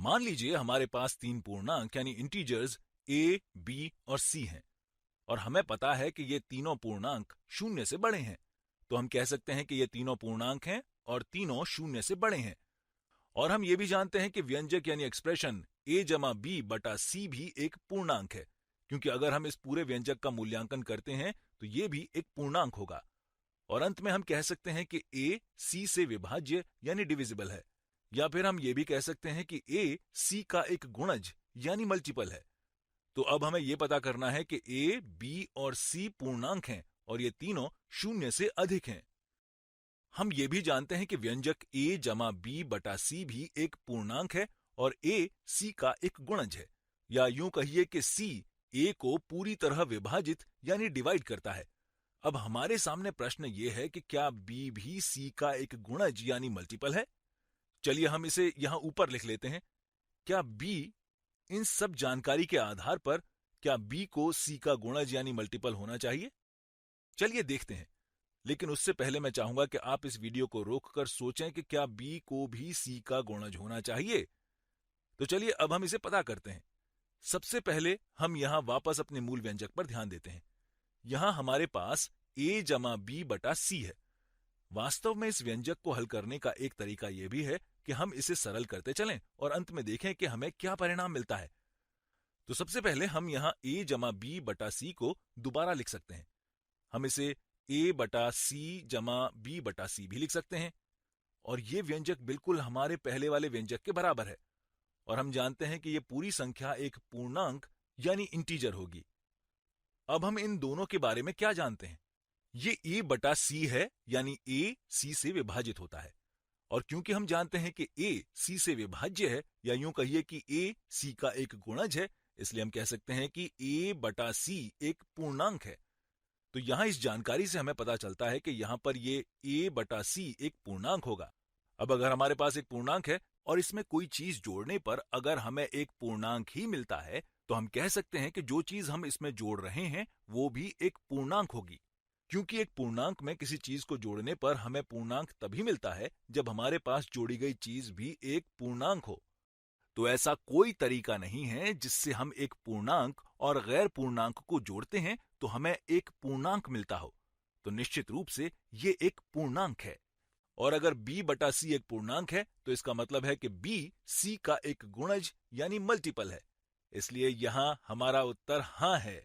मान लीजिए हमारे पास तीन पूर्णांक यानी इंटीजर्स a, b और c हैं और हमें पता है कि ये तीनों पूर्णांक शून्य से बड़े हैं। तो हम कह सकते हैं कि ये तीनों पूर्णांक हैं और तीनों शून्य से बड़े हैं। और हम ये भी जानते हैं कि व्यंजक यानी एक्सप्रेशन a जमा b बटा c भी एक पूर्णांक है, क्योंकि अगर हम इस पूरे व्यंजक का मूल्यांकन करते हैं तो ये भी एक पूर्णांक होगा। और अंत में हम कह सकते हैं कि a c से विभाज्य यानी डिविजिबल है, या फिर हम ये भी कह सकते हैं कि a c का एक गुणज यानी मल्टीपल है। तो अब हमें यह पता करना है कि a, b और c पूर्णांक हैं और ये तीनों शून्य से अधिक हैं। हम ये भी जानते हैं कि व्यंजक a जमा b बटा c भी एक पूर्णांक है और a c का एक गुणज है, या यूं कहिए कि c a को पूरी तरह विभाजित यानी डिवाइड करता है। अब हमारे सामने प्रश्न ये है कि क्या b भी c का एक गुणज यानी मल्टीपल है? चलिए हम इसे यहां ऊपर लिख लेते हैं। क्या b इन सब जानकारी के आधार पर क्या b को c का गुणज यानी मल्टीपल होना चाहिए? चलिए देखते हैं। लेकिन उससे पहले मैं चाहूंगा कि आप इस वीडियो को रोककर सोचें कि क्या b को भी c का गुणज होना चाहिए। तो चलिए अब हम इसे पता करते हैं। सबसे पहले हम यहां वापस अपने मूल व्यंजक पर ध्यान देते हैं। यहां हमारे पास a जमा b बटा c है। वास्तव में इस व्यंजक को हल करने का एक तरीका यह भी है कि हम इसे सरल करते चलें और अंत में देखें कि हमें क्या परिणाम मिलता है। तो सबसे पहले हम यहां a जमा b बटा c को दोबारा लिख सकते हैं। हम इसे a बटा c जमा b बटा c भी लिख सकते हैं, और ये व्यंजक बिल्कुल हमारे पहले वाले व्यंजक के बराबर है। और हम जानते हैं कि ये पूरी संख्या एक पूर्णांक यानी इंटीजर होगी। अब हम इन दोनों के बारे में क्या जानते हैं? ये a बटा c है, यानी a c से विभाजित होता है। और क्योंकि हम जानते हैं कि a c से विभाज्य है, या यूं कहिए कि a c का एक गुणज है, इसलिए हम कह सकते हैं कि a बटा c एक पूर्णांक है। तो यहां इस जानकारी से हमें पता चलता है कि यहां पर ये a बटा c एक पूर्णांक होगा। अब अगर हमारे पास एक पूर्णांक है और इसमें कोई चीज जोड़ने पर अगर हमें एक पूर्णांक ही मिलता है, तो हम कह सकते हैं कि जो चीज हम इसमें जोड़ रहे हैं वो भी एक पूर्णांक होगी। क्योंकि एक पूर्णांक में किसी चीज को जोड़ने पर हमें पूर्णांक तभी मिलता है जब हमारे पास जोड़ी गई चीज भी एक पूर्णांक हो। तो ऐसा कोई तरीका नहीं है जिससे हम एक पूर्णांक और गैर पूर्णांक को जोड़ते हैं तो हमें एक पूर्णांक मिलता हो। तो निश्चित रूप से ये एक पूर्णांक है। और अगर b बटा c एक पूर्णांक है तो इसका मतलब है कि b c का एक गुणज यानी मल्टीपल है। इसलिए यहां हमारा उत्तर हां है।